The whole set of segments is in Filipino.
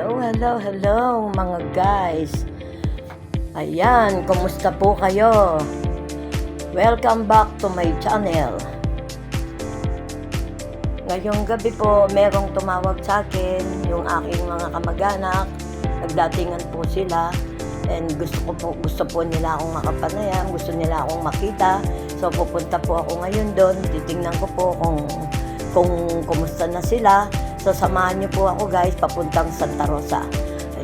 Hello mga guys. Ayan, kumusta po kayo? Welcome back to my channel. Ngayong gabi po, merong tumawag sa akin, yung aking mga kamag-anak. Nagdatingan po sila and gusto po nila akong makapanayam, gusto nila akong makita. So pupunta po ako ngayon doon, titingnan ko po kung kumusta na sila. So, samahan niyo po ako guys, papuntang Santa Rosa.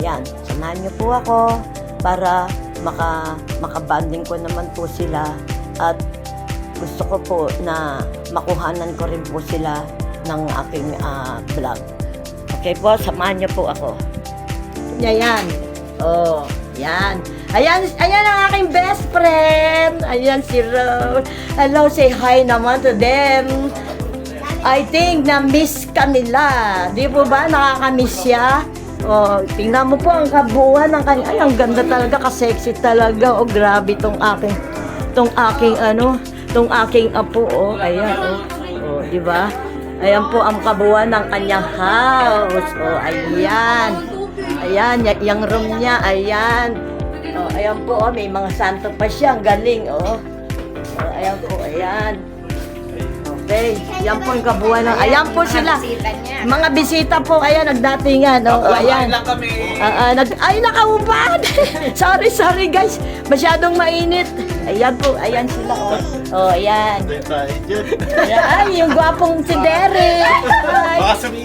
Ayan, samahan niyo po ako para makabanding ko naman po sila at gusto ko po na makuhanan ko rin po sila ng aking vlog. Okay po, samahan niyo po ako. Ayan. Oh, yan. Ayan ang aking best friend. Ayan si Rose. Hello, say hi naman to them. I think na-miss ka nila. Di po ba? Nakaka-miss siya? Oh, tingnan mo po ang kabuuan ng kanya. Ay, ang ganda talaga, ka-sexy talaga. Oh, grabe tong aking apo. Oh, ayan. Oh, di ba? Ayan po ang kabuuan ng kanyang house. Oh, ayan. Ayan, yung room niya, ayan. Oh, ayan po, oh, may mga santo pa siya. Ang galing, oh. Oh, ayan po, ayan. Okay, yan po yung kabuuan ng, ayan po sila. Mga bisita po, ayan, nagdatingan. Oh, ayan. Ay, nakaubad. sorry guys. Masyadong mainit. Ayan po, ayan sila. Oh, ayan. Ay, yung gwapong si Derek.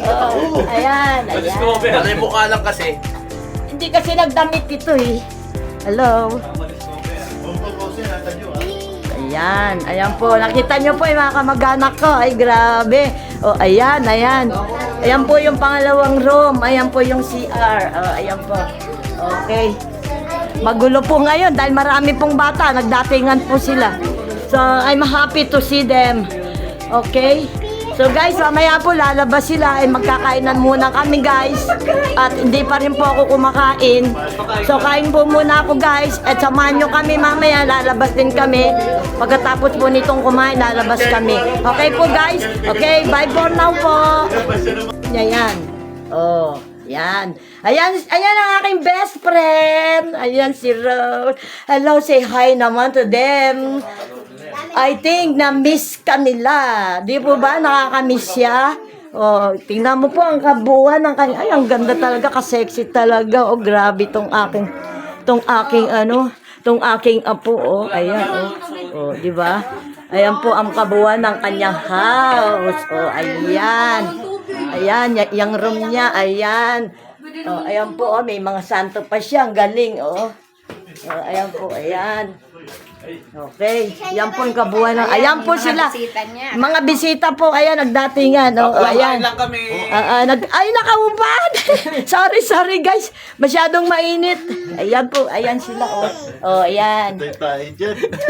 Oh, ayan. Ano yung mukha lang kasi? Hindi kasi nagdamit ito eh. Hello. Ayan po. Nakita nyo po yung mga kamag-anak ko. Ay, grabe. O, ayan. Ayan po yung pangalawang room. Ayan po yung CR. O, ayan po. Okay. Magulo po ngayon dahil marami pong bata. Nagdatingan po sila. So, I'm happy to see them. Okay. So guys, mamaya po lalabas sila ay magkakainan muna kami guys. At hindi pa rin po ako kumakain. So kain po muna ako guys. At samahan nyo kami mamaya, lalabas din kami. Pagkatapos po nitong kumain, lalabas kami. Okay po guys? Okay, bye for now po. Yan. Oh, yan. Ayan ang aking best friend. Ayan si Rose. Hello, say hi naman to them. I think na-miss ka nila. Di po ba? Nakaka-miss siya? Oh, tingnan mo po ang kabuuan ng kanya. Ay, ang ganda talaga, ka-sexy talaga. Oh, grabe tong aking apo. Oh, ayan. Oh, di ba? Ayan po ang kabuuan ng kanyang house. Oh, ayan. Ayan, yung room niya, ayan. Oh, ayan po, oh, may mga santo pa siya. Ang galing, oh. Oh, ayan po, ayan. Okay, yan po yung kabuuan ng, ayan po sila. Mga bisita po, ayan, nagdatingan. Oh, ayan. lang kami. Ay, nakaubad. sorry guys. Masyadong mainit. Ayan po, ayan sila. Oh, ayan.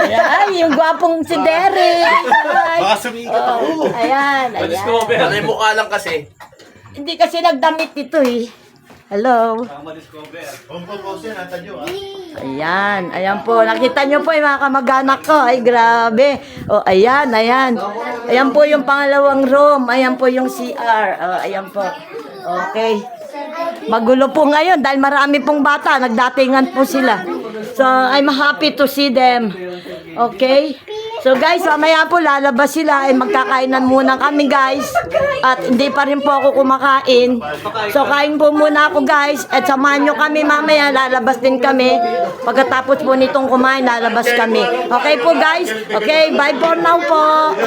Ay, yung gwapong si Derek. Oh, ayan. Ano yung mukha lang kasi? Hindi kasi nagdamit ito eh. Hello. Ayan po. Nakita nyo po yung mga kamag-anak ko. Ay, grabe. Oh, ayan. Ayan po yung pangalawang room. Ayan po yung CR. Oh, ayan po. Okay. Magulo po ngayon dahil marami pong bata. Nagdatingan po sila. So, I'm happy to see them. Okay? So guys, mamaya po lalabas sila ay magkakainan muna kami guys. At hindi pa rin po ako kumakain. So kain po muna ako guys. At samahan nyo kami mamaya, lalabas din kami. Pagkatapos po nitong kumain, lalabas kami. Okay po guys? Okay, bye for now po.